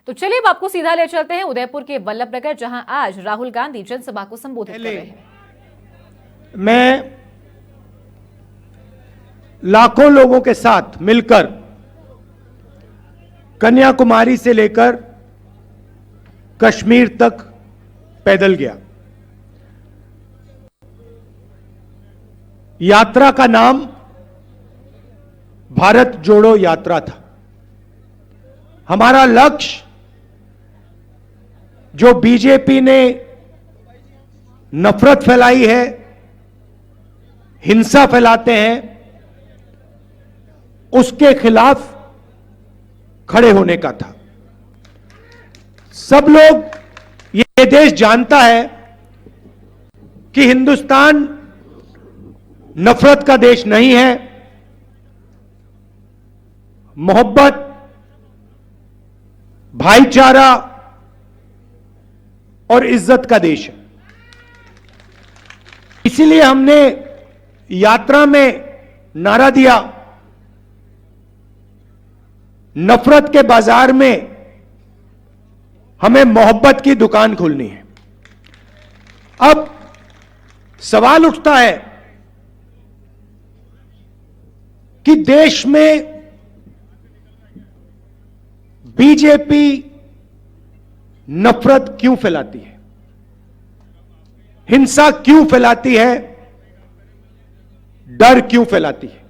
तो चलिए अब आपको सीधा ले चलते हैं उदयपुर के वल्लभनगर, जहां आज राहुल गांधी जनसभा को संबोधित कर रहे हैं। मैं लाखों लोगों के साथ मिलकर कन्याकुमारी से लेकर कश्मीर तक पैदल गया। यात्रा का नाम भारत जोड़ो यात्रा था। हमारा लक्ष्य, जो बीजेपी ने नफरत फैलाई है, हिंसा फैलाते हैं, उसके खिलाफ खड़े होने का था। सब लोग, ये देश जानता है कि हिंदुस्तान नफरत का देश नहीं है, मोहब्बत, भाईचारा और इज्जत का देश है। इसीलिए हमने यात्रा में नारा दिया, नफरत के बाजार में हमें मोहब्बत की दुकान खोलनी है। अब सवाल उठता है कि देश में बीजेपी नफरत क्यों फैलाती है, हिंसा क्यों फैलाती है, डर क्यों फैलाती है।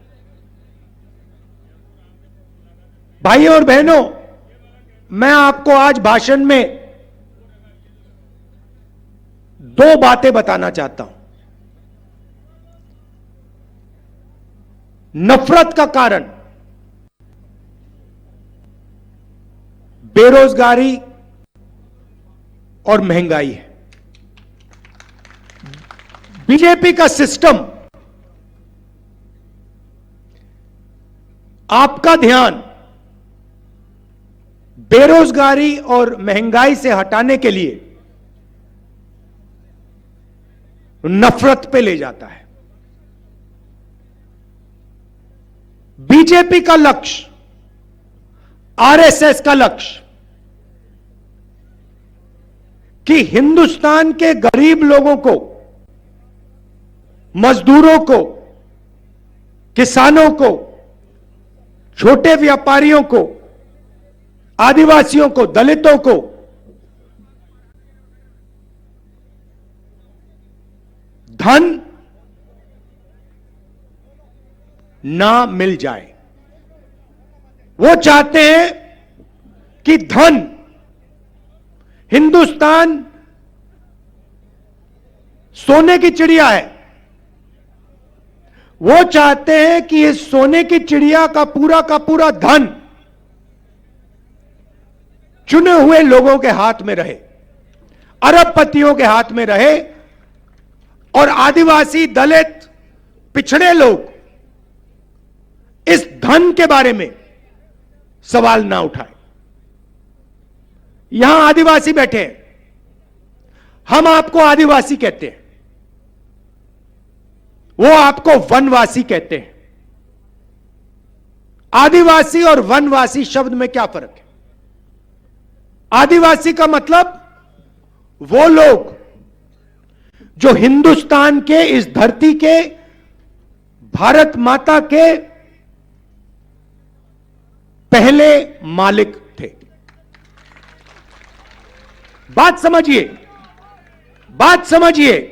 भाइयों और बहनों, मैं आपको आज भाषण में दो बातें बताना चाहता हूं। नफरत का कारण बेरोजगारी और महंगाई है। बीजेपी का सिस्टम आपका ध्यान बेरोजगारी और महंगाई से हटाने के लिए नफरत पे ले जाता है। बीजेपी का लक्ष्य, आरएसएस का लक्ष्य कि हिंदुस्तान के गरीब लोगों को, मजदूरों को, किसानों को, छोटे व्यापारियों को, आदिवासियों को, दलितों को धन ना मिल जाए। वो चाहते हैं कि धन, हिंदुस्तान सोने की चिड़िया है, वो चाहते हैं कि इस सोने की चिड़िया का पूरा धन चुने हुए लोगों के हाथ में रहे, अरबपतियों के हाथ में रहे, और आदिवासी, दलित, पिछड़े लोग इस धन के बारे में सवाल ना उठाए। यहां आदिवासी बैठे हैं, हम आपको आदिवासी कहते हैं, वो आपको वनवासी कहते हैं। आदिवासी और वनवासी शब्द में क्या फर्क है? आदिवासी का मतलब वो लोग जो हिंदुस्तान के, इस धरती के, भारत माता के पहले मालिक थे। बात समझिए, बात समझिए।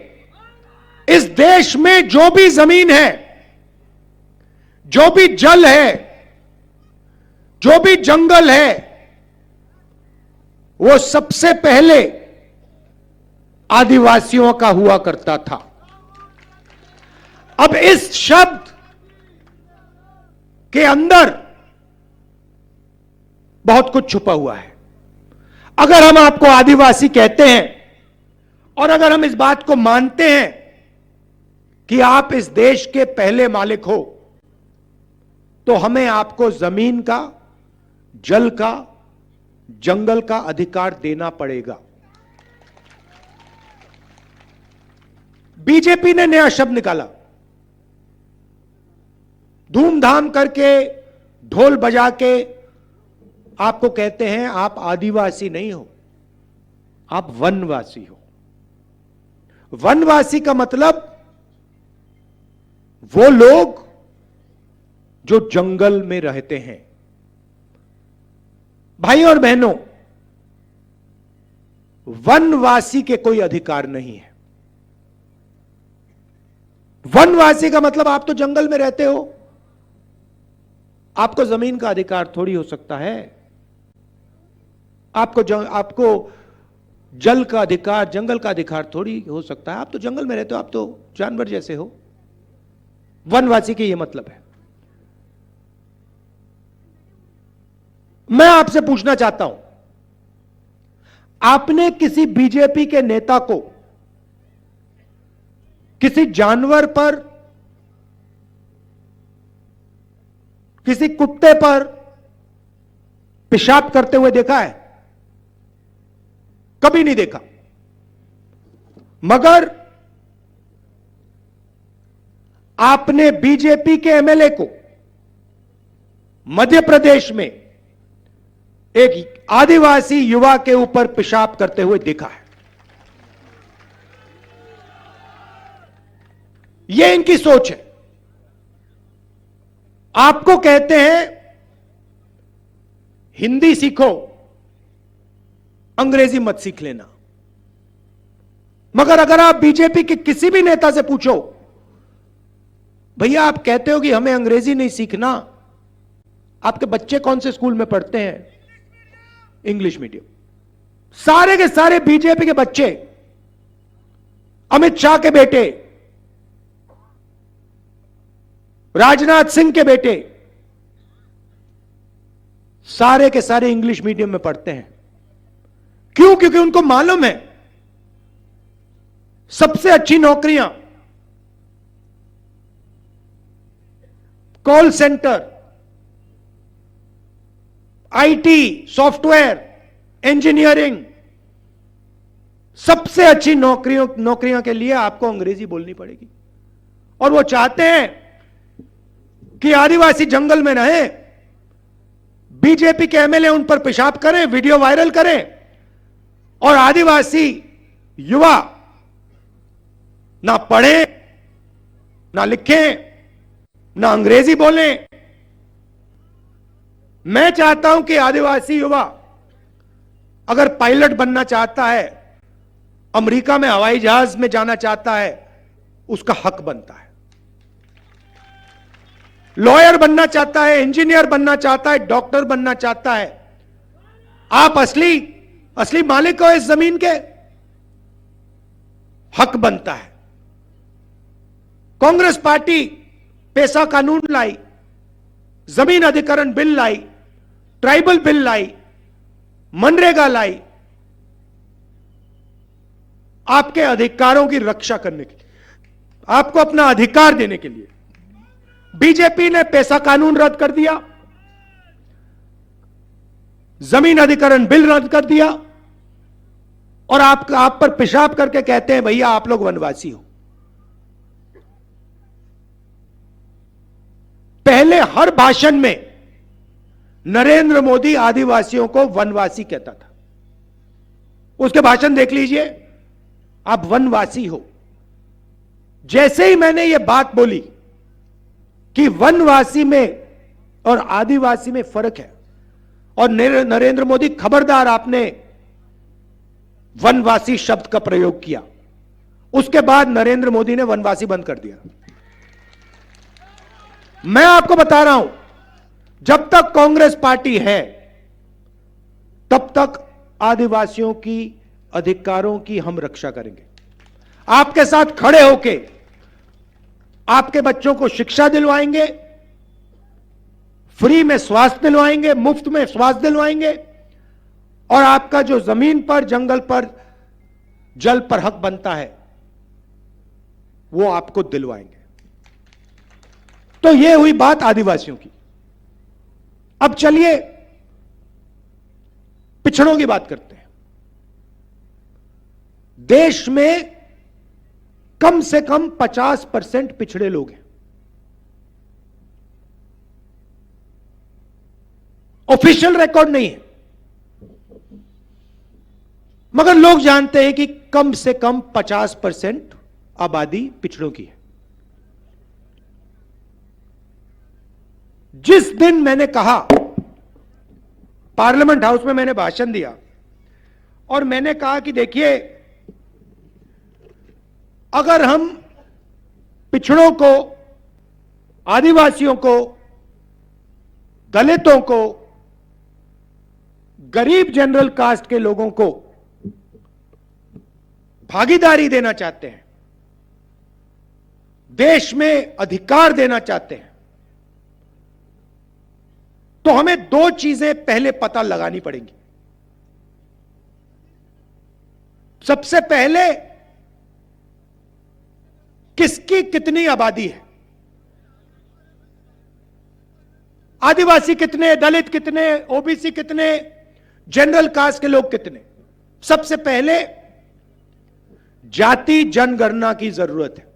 इस देश में जो भी जमीन है, जो भी जल है, जो भी जंगल है, वो सबसे पहले आदिवासियों का हुआ करता था। अब इस शब्द के अंदर बहुत कुछ छुपा हुआ है। अगर हम आपको आदिवासी कहते हैं और अगर हम इस बात को मानते हैं कि आप इस देश के पहले मालिक हो, तो हमें आपको जमीन का, जल का, जंगल का अधिकार देना पड़ेगा। बीजेपी ने नया शब्द निकाला, धूमधाम करके, ढोल बजा के आपको कहते हैं आप आदिवासी नहीं हो, आप वनवासी हो। वनवासी का मतलब वो लोग जो जंगल में रहते हैं। भाई और बहनों, वनवासी के कोई अधिकार नहीं है। वनवासी का मतलब आप तो जंगल में रहते हो, आपको जमीन का अधिकार थोड़ी हो सकता है। आपको जल का अधिकार, जंगल का अधिकार थोड़ी हो सकता है। आप तो जंगल में रहते हो, आप तो जानवर जैसे हो। वनवासी के ये मतलब है। मैं आपसे पूछना चाहता हूं, आपने किसी बीजेपी के नेता को किसी जानवर पर, किसी कुत्ते पर पेशाब करते हुए देखा है? कभी नहीं देखा। मगर आपने बीजेपी के एमएलए को मध्य प्रदेश में एक आदिवासी युवा के ऊपर पेशाब करते हुए देखा है। यह इनकी सोच है। आपको कहते हैं हिंदी सीखो, अंग्रेजी मत सीख लेना। मगर अगर आप बीजेपी के किसी भी नेता से पूछो, भैया आप कहते हो कि हमें अंग्रेजी नहीं सीखना, आपके बच्चे कौन से स्कूल में पढ़ते हैं? English medium. सारे के सारे बीजेपी के बच्चे, अमित शाह के बेटे, राजनाथ सिंह के बेटे, सारे के सारे इंग्लिश मीडियम में पढ़ते हैं। क्यों? क्योंकि उनको मालूम है सबसे अच्छी नौकरियां call centre, IT, software, engineering, सबसे अच्छी नौकरियों के लिए आपको अंग्रेजी बोलनी पड़ेगी। और वो चाहते हैं कि आदिवासी जंगल में रहे, बीजेपी के एमएलए उन पर पेशाब करें, वीडियो वायरल करें, और आदिवासी युवा ना पढ़ें, ना लिखें, ना अंग्रेजी बोलें। मैं चाहता हूं कि आदिवासी युवा अगर पायलट बनना चाहता है, अमेरिका में हवाई जहाज में जाना चाहता है, उसका हक बनता है। लॉयर बनना चाहता है, इंजीनियर बनना चाहता है, डॉक्टर बनना चाहता है, आप असली मालिक हो इस जमीन के, हक बनता है। कांग्रेस पार्टी पैसा कानून लाई, जमीन अधिग्रहण बिल लाई, ट्राइबल बिल लाई, मनरेगा लाई, आपके अधिकारों की रक्षा करने के लिए, आपको अपना अधिकार देने के लिए। बीजेपी ने पैसा कानून रद्द कर दिया, जमीन अधिग्रहण बिल रद्द कर दिया, और आप पर पेशाब करके कहते हैं भैया आप लोग वनवासी हो। पहले हर भाषण में नरेंद्र मोदी आदिवासियों को वनवासी कहता था। उसके भाषण देख लीजिए, आप वनवासी हो। जैसे ही मैंने यह बात बोली कि वनवासी में और आदिवासी में फर्क है, और नरेंद्र मोदी खबरदार आपने वनवासी शब्द का प्रयोग किया, उसके बाद नरेंद्र मोदी ने वनवासी बंद कर दिया। मैं आपको बता रहा हूं, जब तक कांग्रेस पार्टी है तब तक आदिवासियों की अधिकारों की हम रक्षा करेंगे। आपके साथ खड़े होके आपके बच्चों को शिक्षा दिलवाएंगे, फ्री में स्वास्थ्य दिलवाएंगे, मुफ्त में स्वास्थ्य दिलवाएंगे, और आपका जो जमीन पर, जंगल पर, जल पर हक बनता है वो आपको दिलवाएंगे। तो ये हुई बात आदिवासियों की। अब चलिए पिछड़ों की बात करते हैं। देश में कम से कम 50% पिछड़े लोग हैं, ऑफिशियल रिकॉर्ड नहीं है, मगर लोग जानते हैं कि कम से कम 50% आबादी पिछड़ों की है। जिस दिन मैंने कहा, पार्लियामेंट हाउस में मैंने भाषण दिया और मैंने कहा कि देखिए, अगर हम पिछड़ों को, आदिवासियों को, दलितों को, गरीब जनरल कास्ट के लोगों को भागीदारी देना चाहते हैं, देश में अधिकार देना चाहते हैं, तो हमें दो चीजें पहले पता लगानी पड़ेंगी। सबसे पहले, किसकी कितनी आबादी है, आदिवासी कितने, दलित कितने, ओबीसी कितने, जनरल कास्ट के लोग कितने। सबसे पहले जाति जनगणना की जरूरत है।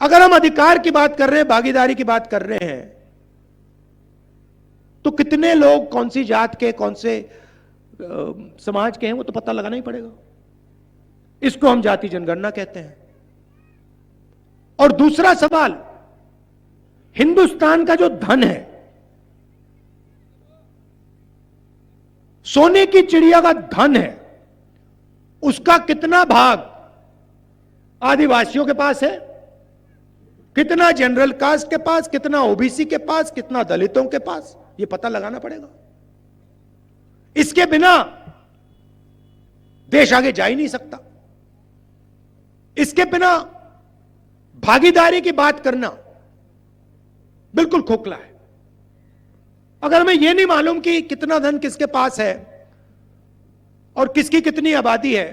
अगर हम अधिकार की बात कर रहे हैं, भागीदारी की बात कर रहे हैं, तो कितने लोग कौन सी जात के, कौन से समाज के हैं, वो तो पता लगाना ही पड़ेगा। इसको हम जाति जनगणना कहते हैं। और दूसरा सवाल, हिंदुस्तान का जो धन है, सोने की चिड़िया का धन है, उसका कितना भाग आदिवासियों के पास है, कितना जनरल कास्ट के पास, कितना ओबीसी के पास, कितना दलितों के पास, यह पता लगाना पड़ेगा। इसके बिना देश आगे जा ही नहीं सकता। इसके बिना भागीदारी की बात करना बिल्कुल खोखला है। अगर हमें यह नहीं मालूम कि कितना धन किसके पास है और किसकी कितनी आबादी है,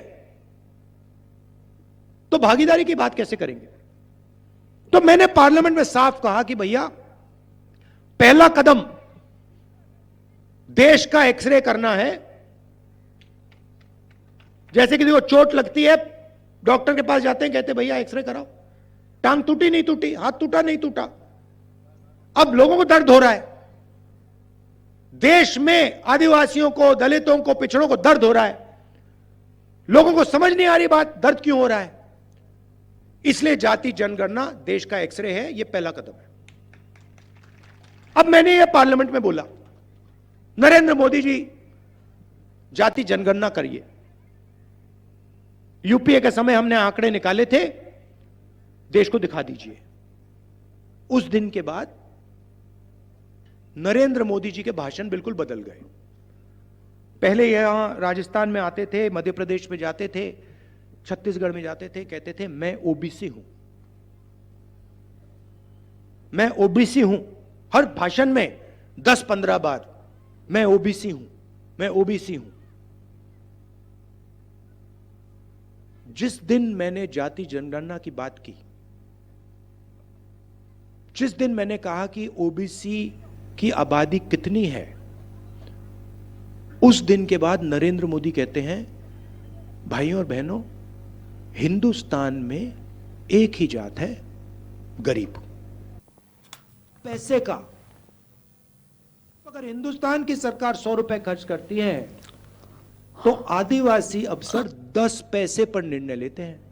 तो भागीदारी की बात कैसे करेंगे। तो मैंने पार्लियामेंट में साफ कहा कि भैया, पहला कदम देश का एक्सरे करना है। जैसे किसी को चोट लगती है, डॉक्टर के पास जाते हैं, कहते हैं भैया एक्सरे कराओ, टांग टूटी नहीं टूटी, हाथ टूटा नहीं टूटा। अब लोगों को दर्द हो रहा है, देश में आदिवासियों को, दलितों को, पिछड़ों को दर्द हो रहा है। लोगों को समझ नहीं आ रही बात, दर्द क्यों हो रहा है। इसलिए जाति जनगणना देश का एक्सरे है, यह पहला कदम है। अब मैंने यह पार्लियामेंट में बोला, नरेंद्र मोदी जी, जाति जनगणना करिए। यूपीए के समय हमने आंकड़े निकाले थे, देश को दिखा दीजिए। उस दिन के बाद नरेंद्र मोदी जी के भाषण बिल्कुल बदल गए। पहले यहां राजस्थान में आते थे, मध्य प्रदेश में जाते थे, छत्तीसगढ़ में जाते थे, कहते थे मैं ओबीसी हूं, मैं ओबीसी हूं। हर भाषण में 10-15 बार मैं ओबीसी हूं, मैं ओबीसी हूं। जिस दिन मैंने जाति जनगणना की बात की, जिस दिन मैंने कहा कि ओबीसी की आबादी कितनी है, उस दिन के बाद नरेंद्र मोदी कहते हैं, भाइयों और बहनों, हिंदुस्तान में एक ही जात है, गरीब। पैसे का, अगर हिंदुस्तान की सरकार 100 रुपए खर्च करती है, तो आदिवासी अफसर 10 पैसे पर निर्णय लेते हैं।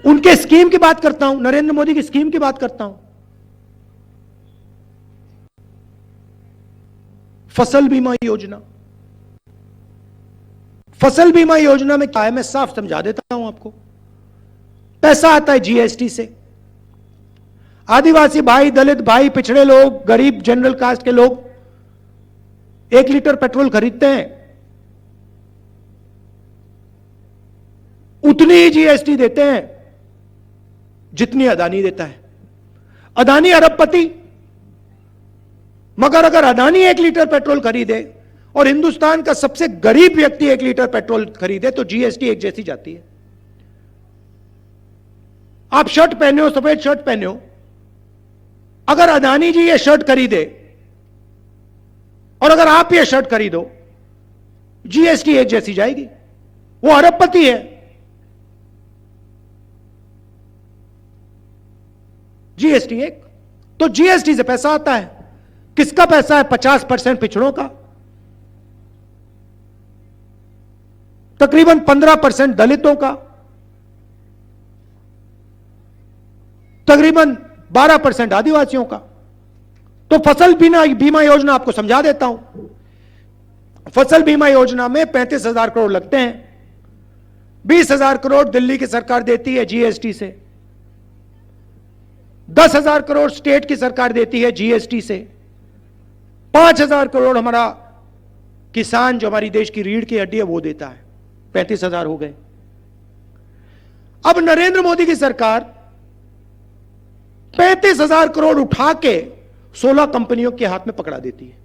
उनके स्कीम की बात करता हूं, नरेंद्र मोदी की स्कीम की बात करता हूं। फसल बीमा योजना, फसल बीमा योजना में क्या है, मैं साफ समझा देता हूं आपको। पैसा आता है जीएसटी से। आदिवासी भाई, दलित भाई, पिछड़े लोग, गरीब जनरल कास्ट के लोग 1 लीटर पेट्रोल खरीदते हैं, उतनी ही जीएसटी देते हैं जितनी अदानी देता है। अदानी अरबपति, मगर अगर अदानी 1 लीटर पेट्रोल खरीदे और हिंदुस्तान का सबसे गरीब व्यक्ति 1 लीटर पेट्रोल खरीदे, तो जीएसटी एक जैसी जाती है। आप शर्ट पहने हो, सफेद शर्ट पहने हो, अगर अदानी जी ये शर्ट खरीदे और अगर आप ये शर्ट खरीदो, जीएसटी एक जैसी जाएगी। वो अरबपति है, जीएसटी एक, तो जीएसटी से पैसा आता है। किसका पैसा है? 50% पिछड़ों का, तकरीबन 15% दलितों का, तकरीबन 12% आदिवासियों का। तो फसल बीमा योजना आपको समझा देता हूं। फसल बीमा योजना में 35,000 करोड़ लगते हैं। 20,000 करोड़ दिल्ली की सरकार देती है जीएसटी से, 10,000 करोड़ स्टेट की सरकार देती है जीएसटी से, 5,000 करोड़ हमारा किसान जो हमारी देश की रीढ़ की हड्डी है वो देता है। 35,000 हो गए। अब नरेंद्र मोदी की सरकार 35,000 करोड़ उठा के 16 कंपनियों के हाथ में पकड़ा देती है।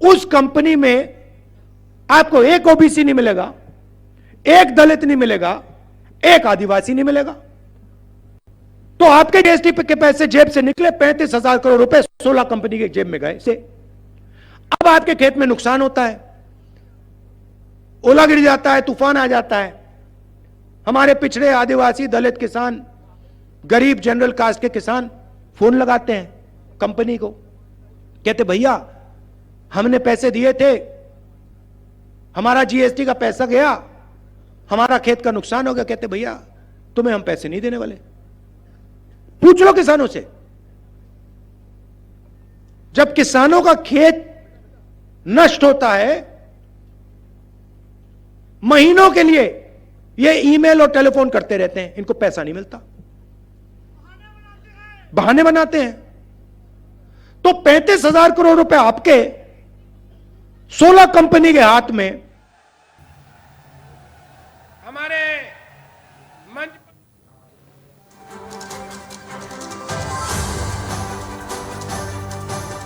उस कंपनी में आपको एक ओबीसी नहीं मिलेगा, एक दलित नहीं मिलेगा, एक आदिवासी नहीं मिलेगा। तो आपके जीएसटी के पैसे जेब से निकले, 35,000 करोड़ रुपए 16 कंपनी के जेब में गए से। अब आपके खेत में नुकसान होता है, ओला गिर जाता है, तूफान आ जाता है, हमारे पिछड़े आदिवासी दलित किसान, गरीब जनरल कास्ट के किसान फोन लगाते हैं कंपनी को, कहते भैया हमने पैसे दिए थे, हमारा जीएसटी का पैसा गया, हमारा खेत का नुकसान हो गया। कहते भैया तुम्हें हम पैसे नहीं देने वाले। पूछ लो किसानों से। जब किसानों का खेत नष्ट होता है, महीनों के लिए ये ईमेल और टेलीफोन करते रहते हैं, इनको पैसा नहीं मिलता, बहाने बनाते हैं। तो 35,000 करोड़ रुपए आपके 16 कंपनी के हाथ में। हमारे मंच